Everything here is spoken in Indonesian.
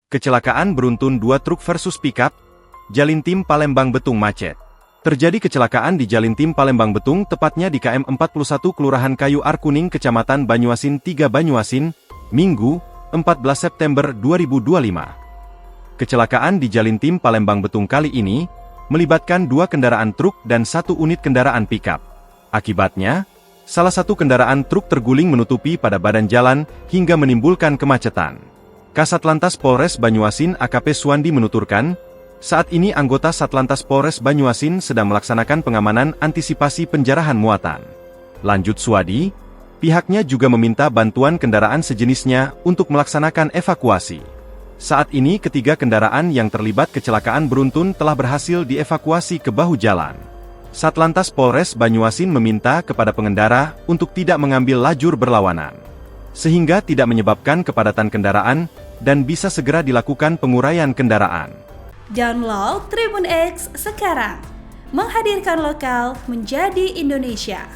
Kecelakaan beruntun dua truk versus pickup, Jalintim Palembang Betung macet. Terjadi kecelakaan di Jalintim Palembang Betung tepatnya di KM 41 Kelurahan Kayu Arkuning Kecamatan Banyuasin 3 Banyuasin, Minggu, 14 September 2025. Kecelakaan di Jalintim Palembang Betung kali ini melibatkan dua kendaraan truk dan satu unit kendaraan pickup. Akibatnya, salah satu kendaraan truk terguling menutupi pada badan jalan hingga menimbulkan kemacetan. Kasatlantas Polres Banyuasin AKP Suwandi menuturkan, saat ini anggota Satlantas Polres Banyuasin sedang melaksanakan pengamanan antisipasi penjarahan muatan. Lanjut Suwadi, pihaknya juga meminta bantuan kendaraan sejenisnya untuk melaksanakan evakuasi. Saat ini ketiga kendaraan yang terlibat kecelakaan beruntun telah berhasil dievakuasi ke bahu jalan. Satlantas Polres Banyuasin meminta kepada pengendara untuk tidak mengambil lajur berlawanan, sehingga tidak menyebabkan kepadatan kendaraan dan bisa segera dilakukan penguraian kendaraan. Download Tribun X sekarang, menghadirkan lokal menjadi Indonesia.